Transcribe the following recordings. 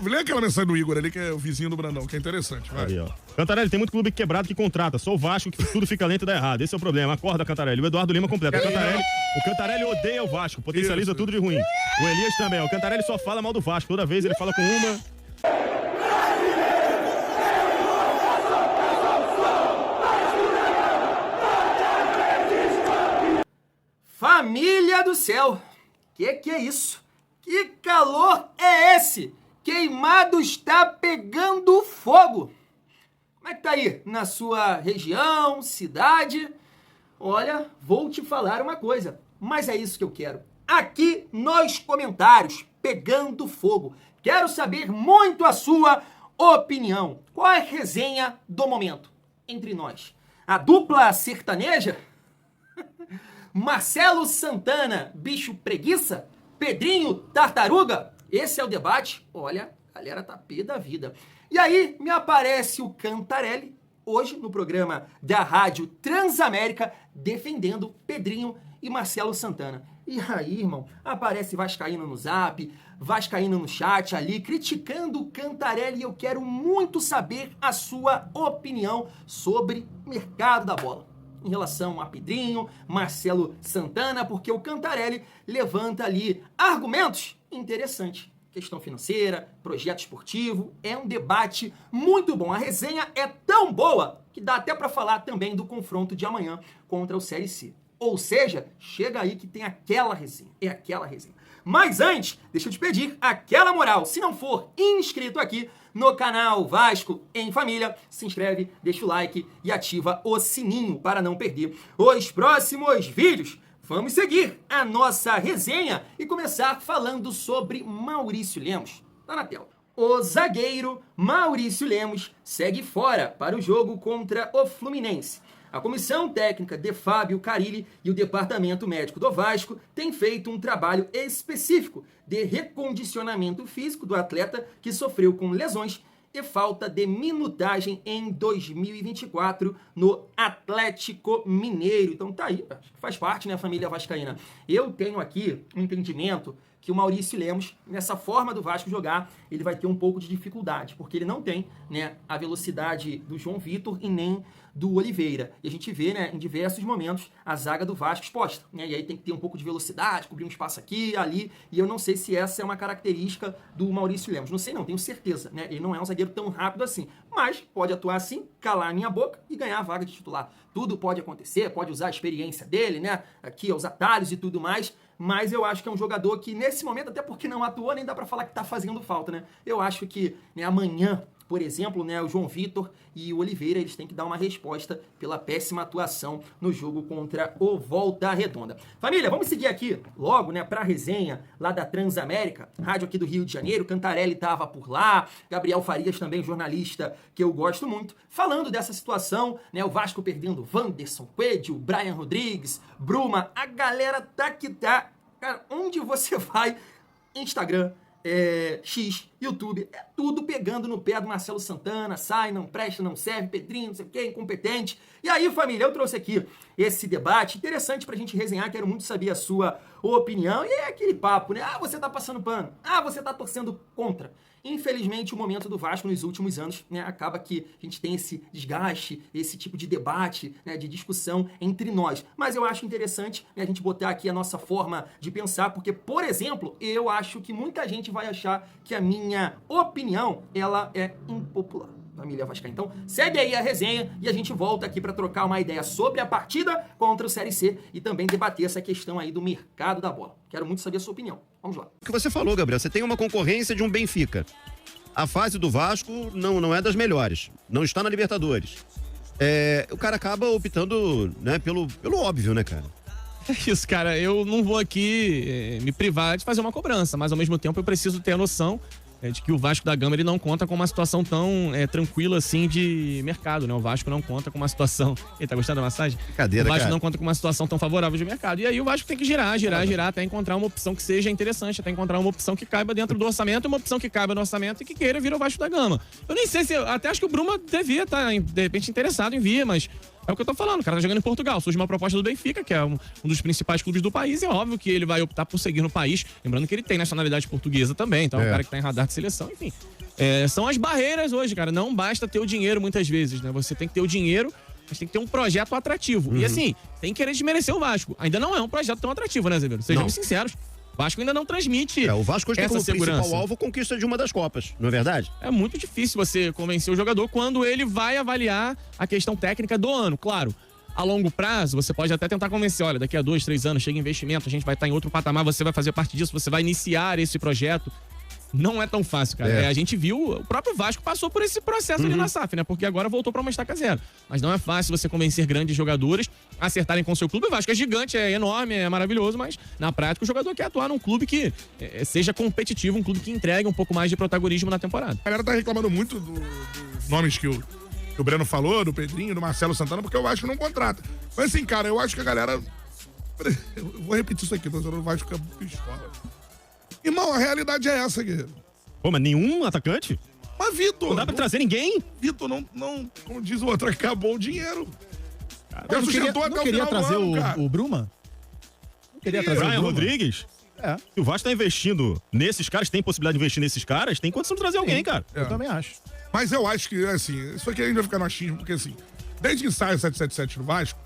Lê aquela mensagem do Igor ali, que é o vizinho do Brandão, que é interessante. Vai. Ali, ó. Cantarelli, tem muito clube quebrado que contrata. Só o Vasco que tudo fica lento e dá errado. Esse é o problema. Acorda, Cantarelli. O Eduardo Lima completa. O Cantarelli odeia o Vasco. Potencializa tudo de ruim. O Elias também. O Cantarelli só fala mal do Vasco. Toda vez ele fala com uma... Família do céu! Que é isso? Que calor é esse? Queimado está pegando fogo! Como é que tá aí na sua região, cidade? Olha, vou te falar uma coisa, mas é isso que eu quero. Aqui nos comentários, pegando fogo. Quero saber muito a sua opinião. Qual é a resenha do momento entre nós? A dupla sertaneja? Marcelo Santana, bicho preguiça? Pedrinho, tartaruga? Esse é o debate. Olha, a galera tá pé da vida. E aí me aparece o Cantarelli, hoje no programa da Rádio Transamérica, defendendo Pedrinho e Marcelo Santana. E aí, irmão, aparece vascaíno no zap, vascaíno no chat ali, criticando o Cantarelli. E eu quero muito saber a sua opinião sobre o mercado da bola em relação a Pedrinho, Marcelo Santana, porque o Cantarelli levanta ali argumentos interessantes. Questão financeira, projeto esportivo, é um debate muito bom. A resenha é tão boa que dá até para falar também do confronto de amanhã contra o Série C. Ou seja, chega aí que tem aquela resenha, é aquela resenha. Mas antes, deixa eu te pedir aquela moral. Se não for inscrito aqui no canal Vasco em Família, se inscreve, deixa o like e ativa o sininho para não perder os próximos vídeos. Vamos seguir a nossa resenha e começar falando sobre Maurício Lemos. Tá na tela. O zagueiro Maurício Lemos segue fora para o jogo contra o Fluminense. A comissão técnica de Fábio Carille e o departamento médico do Vasco têm feito um trabalho específico de recondicionamento físico do atleta que sofreu com lesões e falta de minutagem em 2024 no Atlético Mineiro. Então tá aí, faz parte, né, família vascaína. Eu tenho aqui um entendimento que o Maurício Lemos, nessa forma do Vasco jogar, ele vai ter um pouco de dificuldade, porque ele não tem, né, a velocidade do João Vitor e nem do Oliveira. E a gente vê, né, em diversos momentos, a zaga do Vasco exposta, né? E aí tem que ter um pouco de velocidade, cobrir um espaço aqui, ali, e eu não sei se essa é uma característica do Maurício Lemos. Não sei não, tenho certeza, né? Ele não é um zagueiro tão rápido assim, mas pode atuar assim, calar a minha boca e ganhar a vaga de titular. Tudo pode acontecer, pode usar a experiência dele, né? Aqui, os atalhos e tudo mais, mas eu acho que é um jogador que, nesse momento, até porque não atuou, nem dá pra falar que tá fazendo falta, né? Eu acho que, né, amanhã, por exemplo, né, o João Vitor e o Oliveira, eles têm que dar uma resposta pela péssima atuação no jogo contra o Volta Redonda. Família, vamos seguir aqui logo, né, pra resenha lá da Transamérica, rádio aqui do Rio de Janeiro. Cantarelli tava por lá, Gabriel Farias também, jornalista que eu gosto muito, falando dessa situação, né, o Vasco perdendo Wanderson, Coelho, Brian Rodrigues, Bruma, a galera tá que tá. Cara, onde você vai, Instagram, X, YouTube, é tudo pegando no pé do Marcelo Santana, sai, não presta, não serve, Pedrinho, não sei o que, incompetente. E aí, família, eu trouxe aqui esse debate interessante pra gente resenhar, quero muito saber a sua opinião. E é aquele papo, né? Ah, você tá passando pano, ah, você tá torcendo contra. Infelizmente, o momento do Vasco nos últimos anos, né, acaba que a gente tem esse desgaste, esse tipo de debate, né, de discussão entre nós. Mas eu acho interessante, né, a gente botar aqui a nossa forma de pensar, porque, por exemplo, eu acho que muita gente vai achar que a minha opinião, ela é impopular. Família vascaína. Então, segue aí a resenha e a gente volta aqui para trocar uma ideia sobre a partida contra o Série C e também debater essa questão aí do mercado da bola. Quero muito saber a sua opinião. Vamos lá. O que você falou, Gabriel, você tem uma concorrência de um Benfica. A fase do Vasco não é das melhores. Não está na Libertadores. O cara acaba optando, né, pelo óbvio, né, cara? É isso, cara. Eu não vou aqui me privar de fazer uma cobrança, mas ao mesmo tempo eu preciso ter a noção de que o Vasco da Gama ele não conta com uma situação tão tranquila assim de mercado, né? O Vasco não conta com uma situação... Ele tá gostando da massagem? Brincadeira, o Vasco cara. não conta com uma situação tão favorável de mercado. E aí o Vasco tem que girar até encontrar uma opção que seja interessante, até encontrar uma opção que caiba dentro do orçamento, uma opção que caiba no orçamento e que queira vir o Vasco da Gama. Eu nem sei se... Até acho que o Bruma devia estar, de repente, interessado em vir, mas... É o que eu tô falando, o cara tá jogando em Portugal. Surge uma proposta do Benfica, que é um dos principais clubes do país, e é óbvio que ele vai optar por seguir no país. Lembrando que ele tem nacionalidade portuguesa também, então é um cara que tá em radar de seleção, enfim. São as barreiras hoje, cara. Não basta ter o dinheiro muitas vezes, né? Você tem que ter o dinheiro, mas tem que ter um projeto atrativo. E assim, tem que querer desmerecer o Vasco. Ainda não é um projeto tão atrativo, né, Zé Viro? Sejamos sinceros. O Vasco ainda não transmite o Vasco hoje tem como segurança. principal alvo a conquista de uma das Copas, não é verdade? É muito difícil você convencer o jogador quando ele vai avaliar a questão técnica do ano. Claro, a longo prazo, você pode até tentar convencer, olha, daqui a 2, 3 anos chega investimento, a gente vai estar em outro patamar, você vai fazer parte disso, você vai iniciar esse projeto. Não é tão fácil, cara. A gente viu, o próprio Vasco passou por esse processo ali na SAF, né? Porque agora voltou pra uma estaca zero. Mas não é fácil você convencer grandes jogadores a acertarem com o seu clube. O Vasco é gigante, é enorme, é maravilhoso, mas na prática o jogador quer atuar num clube que seja competitivo, um clube que entregue um pouco mais de protagonismo na temporada. A galera tá reclamando muito dos nomes que o Breno falou, do Pedrinho, do Marcelo Santana, porque o Vasco não contrata. Mas assim, cara, eu acho que a galera... Eu vou repetir isso aqui, tô dizendo o Vasco é pistola. Irmão, a realidade é essa, guerreiro. Pô, mas nenhum atacante? Mas, Vitor... Não dá pra trazer ninguém? Vitor, não, como diz o outro, acabou o dinheiro. Não queria trazer o Bruma? Não queria trazer Brian o Bruma? Rodrigues? Se o Vasco tá investindo nesses caras, tem possibilidade de investir nesses caras, tem condição de trazer alguém, cara. Eu também acho. Mas eu acho que, assim, isso aqui a gente vai ficar no achismo, porque, assim, desde que sai o 777 no Vasco,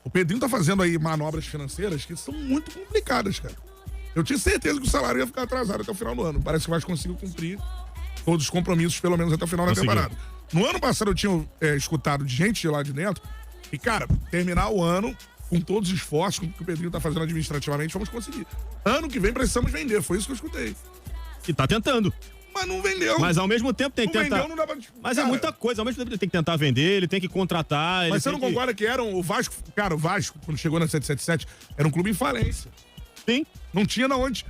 o Pedrinho tá fazendo aí manobras financeiras que são muito complicadas, cara. Eu tinha certeza que o salário ia ficar atrasado até o final do ano. Parece que o Vasco conseguiu cumprir todos os compromissos, pelo menos até o final da temporada. No ano passado eu tinha escutado de gente de lá de dentro e, cara, terminar o ano com todos os esforços que o Pedrinho tá fazendo administrativamente, vamos conseguir. Ano que vem precisamos vender, foi isso que eu escutei. E tá tentando. Mas não vendeu. Mas ao mesmo tempo tem que tentar. Vendeu, não dá pra... Mas é muita coisa. Ao mesmo tempo ele tem que tentar vender, ele tem que contratar. Mas você não concorda que era o Vasco... Cara, o Vasco, quando chegou na 777, era um clube em falência. Sim. Não tinha na onde.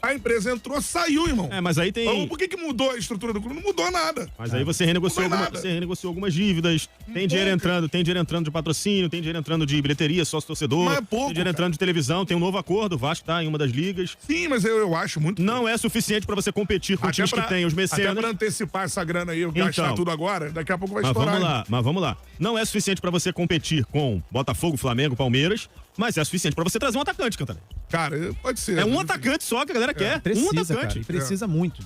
A empresa entrou, saiu, irmão. Mas aí tem... Então, por que mudou a estrutura do clube? Não mudou nada. Mas aí você renegociou algumas dívidas, tem dinheiro entrando de patrocínio, tem dinheiro entrando de bilheteria, sócio-torcedor, mas é pouco, tem dinheiro entrando de televisão, tem um novo acordo, o Vasco tá em uma das ligas. Sim, mas eu acho muito... Não é suficiente pra você competir com times que tem os mecenas. Até pra antecipar essa grana aí, gastar tudo agora, daqui a pouco vai estourar. Mas vamos lá. Não é suficiente pra você competir com Botafogo, Flamengo, Palmeiras, mas é suficiente pra você trazer um atacante, Cantarelli. Cara, pode ser. É um atacante só que a galera quer. Precisa, um atacante. Cara, precisa muito.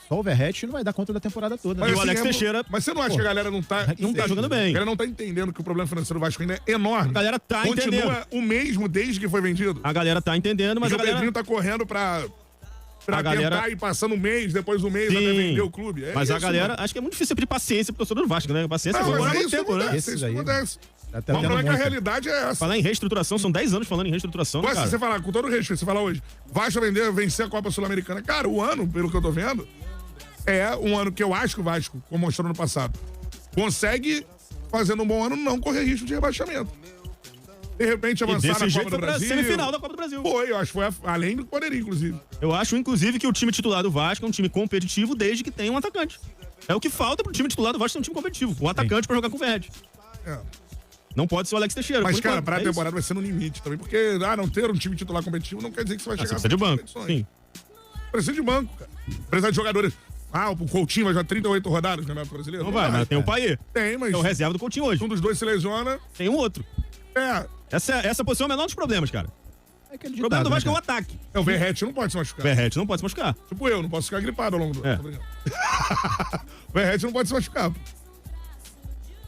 Só o Verratti não vai dar conta da temporada toda. Mas, e o Alex Teixeira... Mas você não acha que a galera não tá jogando bem? A galera não tá entendendo que o problema financeiro do Vasco ainda é enorme. A galera tá entendendo. Continua o mesmo desde que foi vendido. A galera tá entendendo, mas o Pedrinho tá correndo pra tentar ir passando um mês, depois um mês até vender o clube. Mas a galera... Acho que é muito difícil pedir paciência pro torcedor do Vasco, né? Paciência agora muito tempo, né? Isso acontece. O problema é que a realidade é essa. Falar em reestruturação, são 10 anos falando em reestruturação, cara. Se você falar, com todo respeito, você fala hoje, Vasco vencer a Copa Sul-Americana. Cara, o ano, pelo que eu tô vendo, é um ano que eu acho que o Vasco, como mostrou no passado, consegue, fazendo um bom ano, não correr risco de rebaixamento. De repente, avançar na Copa do Brasil. Semifinal da Copa do Brasil. Foi, eu acho que foi além do que poderia, inclusive. Eu acho, inclusive, que o time titular do Vasco é um time competitivo desde que tenha um atacante. É o que falta pro time titular do Vasco ser um time competitivo. Um atacante pra jogar com o Verratti. Não pode ser o Alex Teixeira. Mas, cara, pra temporada vai ser no limite também. Porque, não ter um time titular competitivo não quer dizer que você vai chegar... Você precisa de banco, sim. Precisa de banco, cara. Precisa de jogadores... o Coutinho vai já 38 rodadas no Campeonato Brasileiro? Não vai, mas tem o Payet. Tem, mas... É o reserva do Coutinho hoje. Um dos dois se lesiona... Tem um outro. Essa posição é o menor dos problems, cara. O problema do Vasco é o ataque. O Verratti não pode se machucar. Verratti não pode se machucar. Tipo eu, não posso ficar gripado ao longo do... O Verratti não pode se machucar.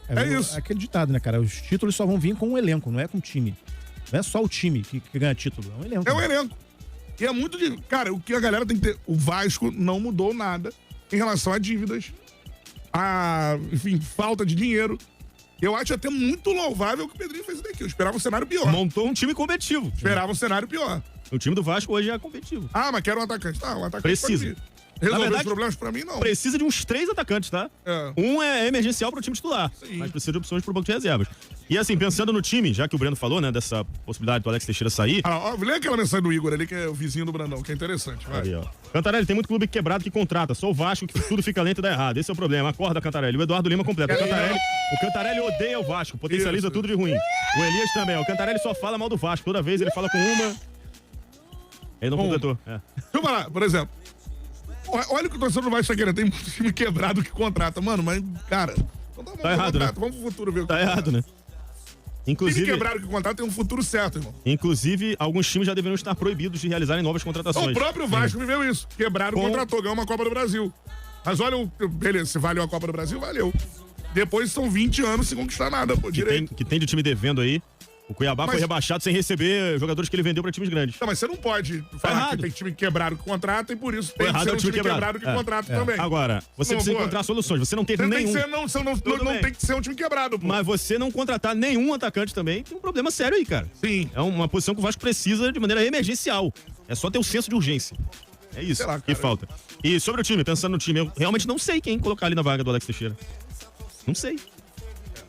É isso. É aquele ditado, né, cara? Os títulos só vão vir com um elenco, não é com o time. Não é só o time que ganha título, é um elenco. É um elenco. E é muito de... Cara, o que a galera tem que ter... O Vasco não mudou nada em relação a dívidas, enfim, falta de dinheiro. Eu acho até muito louvável o que o Pedrinho fez daqui. Eu esperava um cenário pior. Montou um time competitivo. Esperava um cenário pior. O time do Vasco hoje é competitivo. Mas quero um atacante. Tá, um atacante precisa. Resolver os problemas pra mim, não. Precisa de uns 3 atacantes, tá? Um é emergencial pro time titular. Sim. Mas precisa de opções pro banco de reservas. E assim, pensando no time, já que o Breno falou, né, dessa possibilidade do Alex Teixeira sair... Lê aquela mensagem do Igor ali, que é o vizinho do Brandão, que é interessante. Vai. Aí, ó. Cantarelli, tem muito clube quebrado que contrata. Só o Vasco que tudo fica lento e dá errado. Esse é o problema. Acorda, Cantarelli. O Eduardo Lima completa. O Cantarelli odeia o Vasco. Potencializa tudo de ruim. O Elias também. O Cantarelli só fala mal do Vasco. Toda vez ele fala com uma... Ele não completou. Deixa eu falar, por exemplo. Olha o que o torcedor do Vasco tá querendo. Tem muito time quebrado que contrata. Mano, mas, cara... Então tá errado, né? Vamos pro futuro ver o que tá errado, né? Inclusive, quebraram que o contrato tem um futuro certo, irmão. inclusive, alguns times já deveriam estar proibidos de realizarem novas contratações. O próprio Vasco viveu isso. Quebraram, contratou, ganhou uma Copa do Brasil. Mas olha, beleza, se valeu a Copa do Brasil, valeu. Depois são 20 anos sem conquistar nada, pô, direito. Que tem de time devendo aí. O Cuiabá foi rebaixado sem receber jogadores que ele vendeu pra times grandes. Não, mas você não pode falar que tem time que quebraram que contrata e por isso tem que ser um time quebrado que contrata também. Agora, você precisa encontrar soluções. Você não tem nenhum. Não tem que ser um time quebrado, pô. Mas você não contratar nenhum atacante também tem um problema sério aí, cara. Sim. É uma posição que o Vasco precisa de maneira emergencial. É só ter o senso de urgência. É isso que falta. E sobre o time, pensando no time, eu realmente não sei quem colocar ali na vaga do Alex Teixeira. Não sei.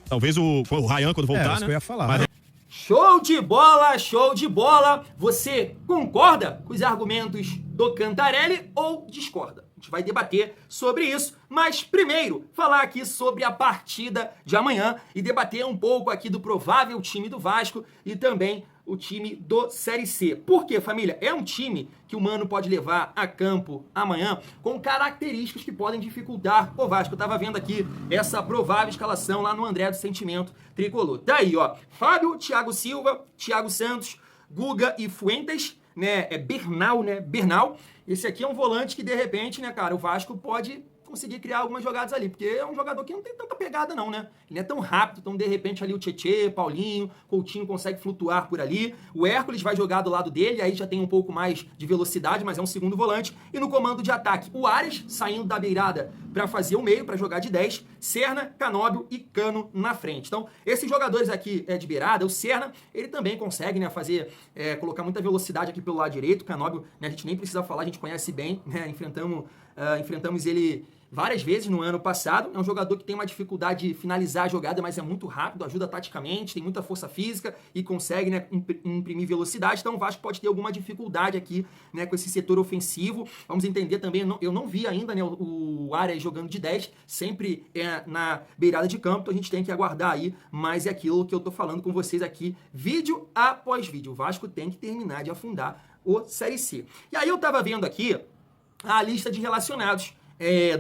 Talvez o Ryan quando voltar, isso né? que eu ia falar. Mas Show de bola, show de bola! Você concorda com os argumentos do Cantarelli ou discorda? A gente vai debater sobre isso, mas primeiro falar aqui sobre a partida de amanhã e debater um pouco aqui do provável time do Vasco e também o time do Série C. Por quê, família? É um time que o Mano pode levar a campo amanhã com características que podem dificultar o Vasco. Eu tava vendo aqui essa provável escalação lá no André do Sentimento Tricolor. Daí, ó, Fábio, Thiago Silva, Thiago Santos, Guga e Fuentes, né? É Bernal, né? Bernal. Esse aqui é um volante que, de repente, né, cara, o Vasco pode conseguir criar algumas jogadas ali, porque é um jogador que não tem tanta pegada não, né? Ele é tão rápido, então de repente ali o Tietê, Paulinho, Coutinho consegue flutuar por ali, o Hércules vai jogar do lado dele, aí já tem um pouco mais de velocidade, mas é um segundo volante, e no comando de ataque, o Ares saindo da beirada para fazer o meio, para jogar de 10, Serna, Canóbio e Cano na frente. Então, esses jogadores aqui de beirada, o Serna, ele também consegue, né, fazer, colocar muita velocidade aqui pelo lado direito, Canóbio, né, a gente nem precisa falar, a gente conhece bem, né, enfrentamos ele várias vezes no ano passado. É um jogador que tem uma dificuldade de finalizar a jogada, mas é muito rápido, ajuda taticamente, tem muita força física e consegue, né, imprimir velocidade. Então o Vasco pode ter alguma dificuldade aqui, né, com esse setor ofensivo. Vamos entender também, eu não vi ainda, né, o Ares jogando de 10, sempre na beirada de campo, então a gente tem que aguardar aí, mas é aquilo que eu tô falando com vocês aqui, vídeo após vídeo. O Vasco tem que terminar de afundar o Série C. E aí eu tava vendo aqui a lista de relacionados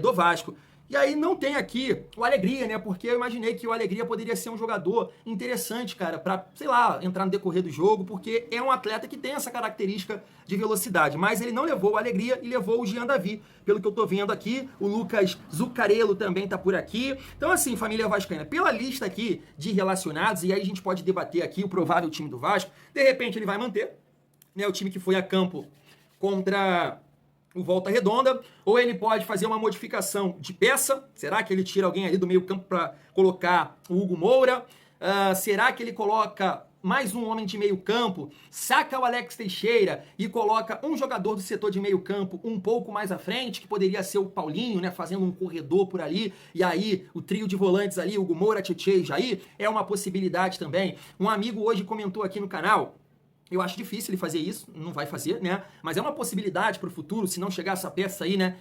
do Vasco. E aí não tem aqui o Alegria, né? Porque eu imaginei que o Alegria poderia ser um jogador interessante, cara, pra, sei lá, entrar no decorrer do jogo, porque é um atleta que tem essa característica de velocidade. Mas ele não levou o Alegria e levou o Jean Davi, pelo que eu tô vendo aqui. O Lucas Zuccarello também tá por aqui. Então, assim, família vascaína, pela lista aqui de relacionados, e aí a gente pode debater aqui o provável time do Vasco, de repente ele vai manter, né, o time que foi a campo contra o Volta Redonda, ou ele pode fazer uma modificação de peça. Será que ele tira alguém ali do meio campo para colocar o Hugo Moura? Será que ele coloca mais um homem de meio campo, saca o Alex Teixeira e coloca um jogador do setor de meio campo um pouco mais à frente, que poderia ser o Paulinho, né, fazendo um corredor por ali, e aí o trio de volantes ali, Hugo Moura, Tietê e Jair, é uma possibilidade também. Um amigo hoje comentou aqui no canal, eu acho difícil ele fazer isso, não vai fazer, né? Mas é uma possibilidade para o futuro, se não chegar essa peça aí, né,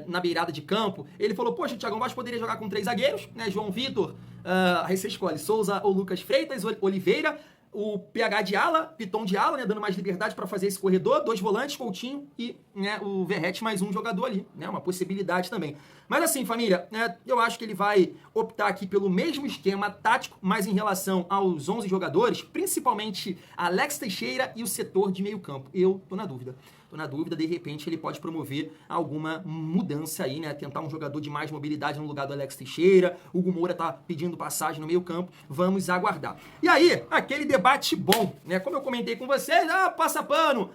na beirada de campo. Ele falou, poxa, o Thiago Vasco poderia jogar com 3 zagueiros, né? João Vitor, aí você escolhe, Souza ou Lucas Freitas, Oliveira, o PH de ala, Piton de ala, né, dando mais liberdade para fazer esse corredor, 2 volantes, Coutinho e, né, o Verrete mais um jogador ali, né, uma possibilidade também. Mas assim, família, eu acho que ele vai optar aqui pelo mesmo esquema tático, mas em relação aos 11 jogadores, principalmente Alex Teixeira e o setor de meio campo. Eu tô na dúvida. De repente ele pode promover alguma mudança aí, né? Tentar um jogador de mais mobilidade no lugar do Alex Teixeira. O Hugo Moura tá pedindo passagem no meio campo. Vamos aguardar. E aí, aquele debate bom, né? Como eu comentei com vocês, passa pano,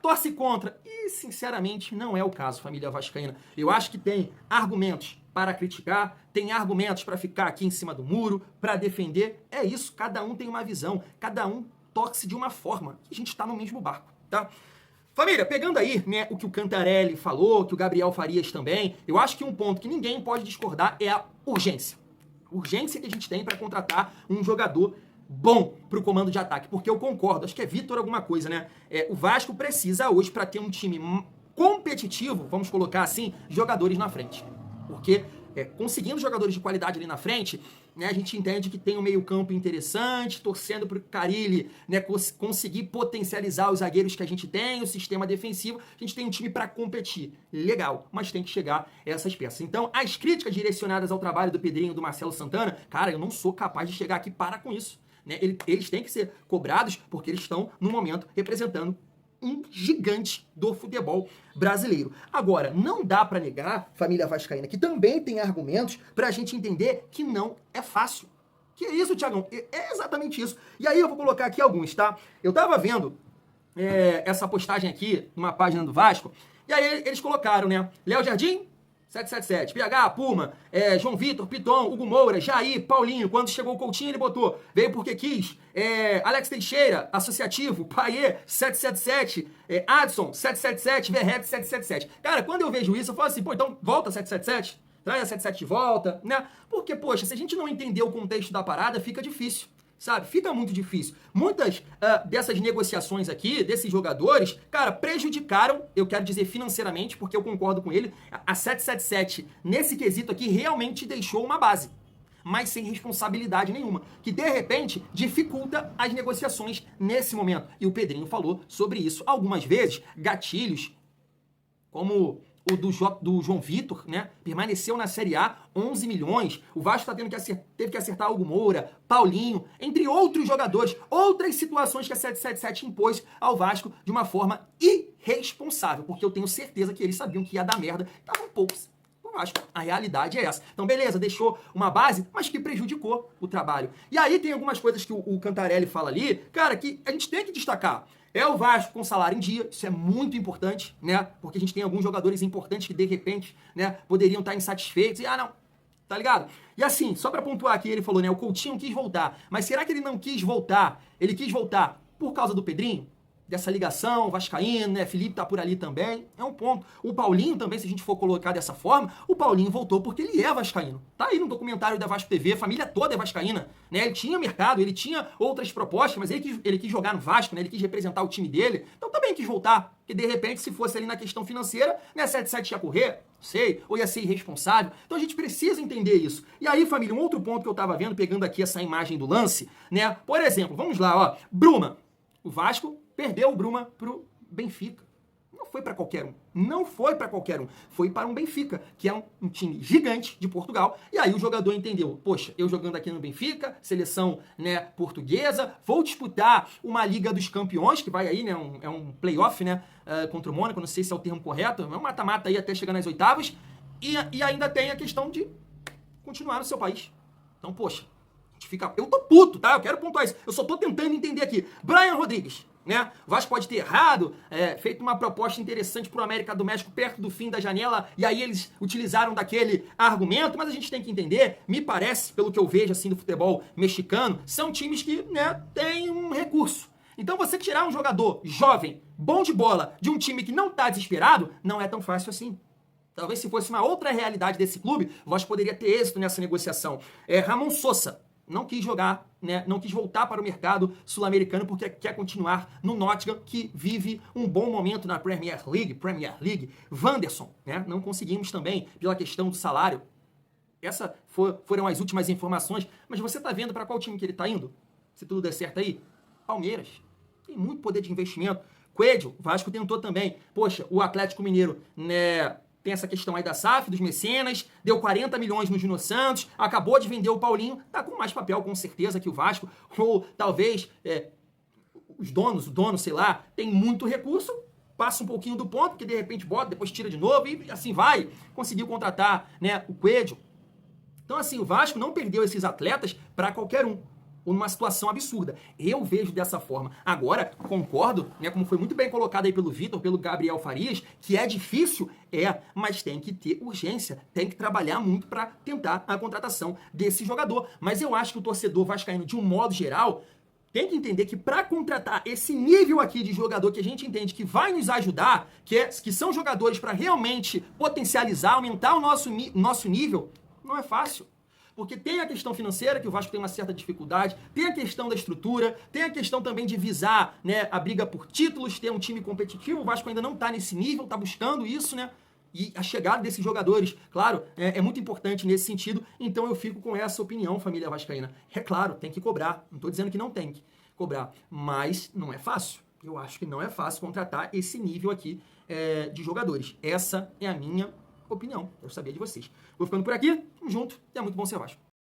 torce contra. E, sinceramente, não é o caso, família vascaína. Eu acho que tem argumentos para criticar, tem argumentos para ficar aqui em cima do muro, para defender. É isso, cada um tem uma visão, cada um torce de uma forma. A gente está no mesmo barco, tá? Família, pegando aí, né, o que o Cantarelli falou, que o Gabriel Farias também, eu acho que um ponto que ninguém pode discordar é a urgência. Urgência que a gente tem para contratar um jogador bom para o comando de ataque, porque eu concordo, acho que é Vitor alguma coisa, né? O Vasco precisa hoje, para ter um time competitivo, vamos colocar assim, jogadores na frente. Porque conseguindo jogadores de qualidade ali na frente, né, a gente entende que tem um meio campo interessante, torcendo para o Carille, né, conseguir potencializar os zagueiros que a gente tem, o sistema defensivo, a gente tem um time para competir. Legal, mas tem que chegar a essas peças. Então, as críticas direcionadas ao trabalho do Pedrinho e do Marcelo Santana, cara, eu não sou capaz de chegar aqui, para com isso. né? Eles têm que ser cobrados porque eles estão, no momento, representando um gigante do futebol brasileiro. Agora, não dá pra negar, família vascaína, que também tem argumentos pra gente entender que não é fácil. Que é isso, Thiagão? É exatamente isso. E aí eu vou colocar aqui alguns, tá? Eu tava vendo essa postagem aqui, numa página do Vasco, e aí eles colocaram, né? Léo Jardim, 777, PH, Puma, João Vitor, Piton, Hugo Moura, Jair, Paulinho. Quando chegou o Coutinho, ele botou, veio porque quis. Alex Teixeira, Associativo, Paiê, 777, Adson, 777, Verrete, 777. Cara, quando eu vejo isso, eu falo assim, pô, então volta 777, traz a 77 de volta, né? Porque, poxa, se a gente não entender o contexto da parada, fica difícil. Sabe? Fica muito difícil. Muitas dessas negociações aqui, desses jogadores, cara, prejudicaram, eu quero dizer financeiramente, porque eu concordo com ele, a 777, nesse quesito aqui, realmente deixou uma base, mas sem responsabilidade nenhuma, que de repente dificulta as negociações nesse momento. E o Pedrinho falou sobre isso algumas vezes, gatilhos, como o do João Vitor, né? Permaneceu na Série A, 11 milhões. O Vasco teve que acertar Hugo Moura, Paulinho, entre outros jogadores. Outras situações que a 777 impôs ao Vasco de uma forma irresponsável, porque eu tenho certeza que eles sabiam que ia dar merda. Estavam poucos. O Vasco, a realidade é essa. Então, beleza, deixou uma base, mas que prejudicou o trabalho. E aí tem algumas coisas que o Cantarelli fala ali, cara, que a gente tem que destacar. É o Vasco com salário em dia, isso é muito importante, né? Porque a gente tem alguns jogadores importantes que, de repente, né, poderiam estar insatisfeitos e, não, tá ligado? E assim, só pra pontuar aqui, ele falou, né, o Coutinho quis voltar, mas será que ele não quis voltar? Ele quis voltar por causa do Pedrinho? Dessa ligação, vascaíno, né? Felipe tá por ali também, é um ponto. O Paulinho também, se a gente for colocar dessa forma, o Paulinho voltou porque ele é vascaíno. Tá aí no documentário da Vasco TV, a família toda é vascaína, né? Ele tinha mercado, ele tinha outras propostas, mas ele quis jogar no Vasco, né? Ele quis representar o time dele, então também quis voltar. Porque de repente, se fosse ali na questão financeira, né, 77 ia correr, não sei, ou ia ser irresponsável. Então a gente precisa entender isso. E aí, família, um outro ponto que eu tava vendo, pegando aqui essa imagem do lance, né? Por exemplo, vamos lá, ó, Bruma, o Vasco perdeu o Bruma pro Benfica. Não foi para qualquer um. Não foi para qualquer um. Foi para um Benfica, que é um time gigante de Portugal. E aí o jogador entendeu, poxa, eu jogando aqui no Benfica, seleção, né, portuguesa, vou disputar uma Liga dos Campeões, que vai aí, né, é um playoff, né, contra o Mônaco, não sei se é o termo correto, é um mata-mata aí até chegar nas oitavas. E ainda tem a questão de continuar no seu país. Então, poxa, a gente fica... Eu tô puto, tá? Eu quero pontuar isso. Eu só tô tentando entender aqui. Brian Rodrigues, né? O Vasco pode ter errado, feito uma proposta interessante pro América do México perto do fim da janela, e aí eles utilizaram daquele argumento, mas a gente tem que entender, me parece, pelo que eu vejo assim do futebol mexicano, são times que, né, têm um recurso. Então você tirar um jogador jovem, bom de bola, de um time que não tá desesperado, não é tão fácil assim. Talvez se fosse uma outra realidade desse clube, o Vasco poderia ter êxito nessa negociação. Ramon Sosa não quis jogar, né? Não quis voltar para o mercado sul-americano porque quer continuar no Nottingham, que vive um bom momento na Premier League. Wanderson, né? Não conseguimos também pela questão do salário. Essas foram as últimas informações. Mas você está vendo para qual time que ele está indo? Se tudo der certo aí? Palmeiras. Tem muito poder de investimento. Coelho, Vasco tentou também. Poxa, o Atlético Mineiro, né? Tem essa questão aí da SAF, dos mecenas, deu 40 milhões no Júnior Santos, acabou de vender o Paulinho, tá com mais papel com certeza que o Vasco, ou talvez o dono, sei lá, tem muito recurso, passa um pouquinho do ponto, porque de repente bota, depois tira de novo e assim vai, conseguiu contratar, né, o Coelho. Então assim, o Vasco não perdeu esses atletas para qualquer um, ou numa situação absurda. Eu vejo dessa forma. Agora, concordo, né, como foi muito bem colocado aí pelo Vitor, pelo Gabriel Farias, que é difícil, mas tem que ter urgência, tem que trabalhar muito para tentar a contratação desse jogador. Mas eu acho que o torcedor vascaíno, de um modo geral, tem que entender que para contratar esse nível aqui de jogador que a gente entende que vai nos ajudar, que são jogadores para realmente potencializar, aumentar o nosso nível, não é fácil. Porque tem a questão financeira, que o Vasco tem uma certa dificuldade, tem a questão da estrutura, tem a questão também de visar, né, a briga por títulos, ter um time competitivo. O Vasco ainda não está nesse nível, está buscando isso, né? E a chegada desses jogadores, claro, é muito importante nesse sentido. Então eu fico com essa opinião, família vascaína. É claro, tem que cobrar. Não estou dizendo que não tem que cobrar, mas não é fácil. Eu acho que não é fácil contratar esse nível aqui de jogadores. Essa é a minha opinião. Eu sabia de vocês. Vou ficando por aqui. Tamo junto. E é muito bom ser Vasco.